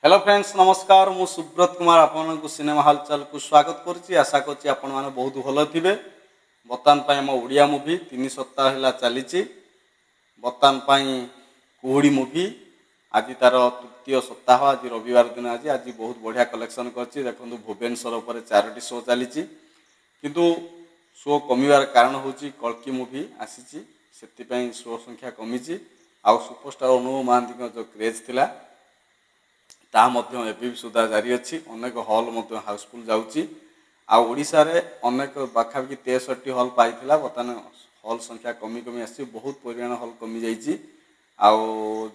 Hello friends नमस्कार मु सुब्रत कुमार आपन सिनेमा हलचल को स्वागत करुच्ची आशा करुच्ची आपण मैंने बहुत भल थे। बर्तमान आम ओडिया मुवी 3 सप्ताह है चली बर्तमान कुहुड़ी मुवी आज तार तृतीय सप्ताह आज रविवार दिन आज बहुत बढ़िया कलेक्शन करछि। देखो भुवनेश्वर पर 4टी शो चली किंतु शो कमिवार कारण हूँ कल्की मुवी आसी शो संख्या कमी आउ सुपरस्टार अनुभव महांती जो क्रेज थिला ता मध्य एबी सुधा जारी अच्छी अनेक हल हाउसफुल जाऊँगी आशा अनेक पाखापाखि 63 हल पाई बर्तमान हल संख्या कमी कमी आसी बहुत परिमाण हल कमी जाइए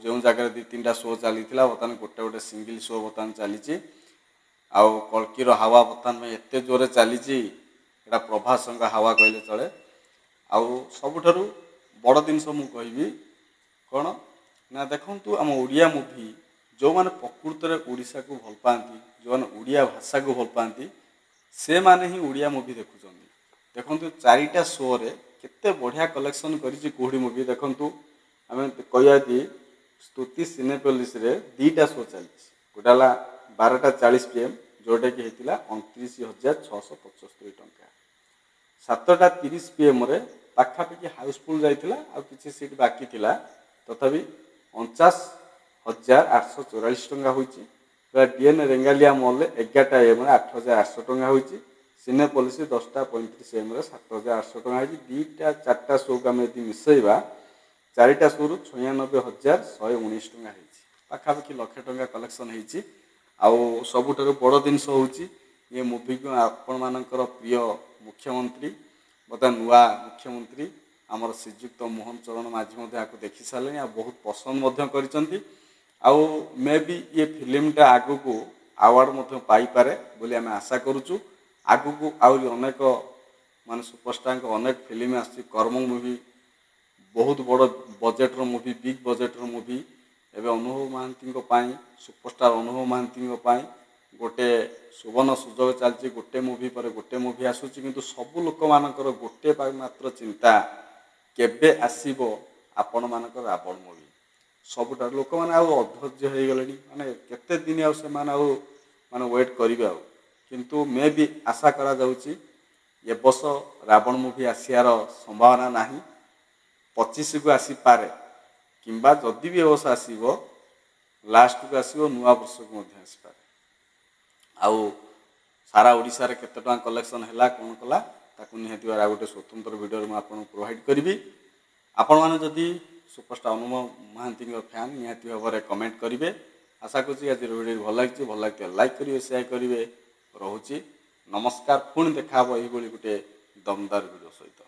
जो जगह 2-3टा शो चली बर्तमान गोटे गोटे सिंगल शो बर्तमान चली कल्कीर हावा बर्तमान एत जोरे चली प्रभास हावा कहले चले सबुठ बड़ जिनस मुझे कौन ना देखु आम ओडिया मुवी जो मैंने प्रकृत में ओडिशा को भल पाती जो मैंने ओडिया भाषा को भल पाती से माने ही ओडिया मुवी देखुं। देखु 4टा शो रे केते बढ़िया कलेक्शन करी कुहुड़ी मुवी देखु आम कह स्तुति सिनेपोलिस रे 2टा शो चली गोटे 12:40 PM जोटा कि होता 29,675 टंका 7:30 PM रे पाखापाखि हाउसफुल जाइथिला आ किछि सीट बाकी थिला तथापि 49,844 टंका होइछि। डीएन रेंगालिया मॉल 11टा AM 8,800 टंका होइछि। सिनेपोलिस 10:35 AM 7,800 टंका होइछि। 2-4टा शो को आम यदि मिसेबा 4टा शो 96,119 टंका होइछि पाखापाखि 1,00,000 टंका कलेक्शन होइछि। सबुठारु बड़ जिनस होउछि ये मुवी को आपण मानकर प्रिय मुख्यमंत्री बता नुआ मुख्यमंत्री आमर श्रीजुक्त मोहन चरण माझी देखी सारे बहुत पसंद कर मे भी ये फिल्मटा आगु को आवार्ड पाइपे बोली आम आशा करुचु। आगु को अनेक मान सुपरस्टार अनेक फिल्म आसी कर्म मुवी बहुत बड़ बजेट्र मुवी बिग बजेट्र मुवी एवं अनुभव महांती सुपरस्टार अनुभव महांती गोटे सुवर्ण सुजोग चलती गोटे मुवी पर गोटे मुवी आसूची किंतु सबु लोक मानकर गोटे मात्र चिंता केबे आसीबो आपण मानकर रावण मुवी सबुठ लोक मैंने अधैर्य हो गले माने केते दिन माने वेट करेंगे किंतु मे भी आशा करा जाउची ए वर्ष रावण मुवी आसियार संभावना नाही 25 को आसी पारे किंबा जदि भी ए वर्ष आसीबो लास्ट को आसीबो नुआ वर्ष को मध्य आसी पारे सारा ओडिशा रे केते टका कलेक्शन हैला कोन कला ताकू निहाती बार गोटे स्वतंत्र वीडियो में आपको प्रोवाइड करी आपण मैंने जदि सुपरस्टार अनुभव महांती फैन निहाती भाव में कमेंट करेंगे। आशा करुँच आज वीडियो भल लगे लाइक करेंगे शेयर करेंगे रोचे नमस्कार पुणी देखा ये गोटे दमदार वीडियो सहित।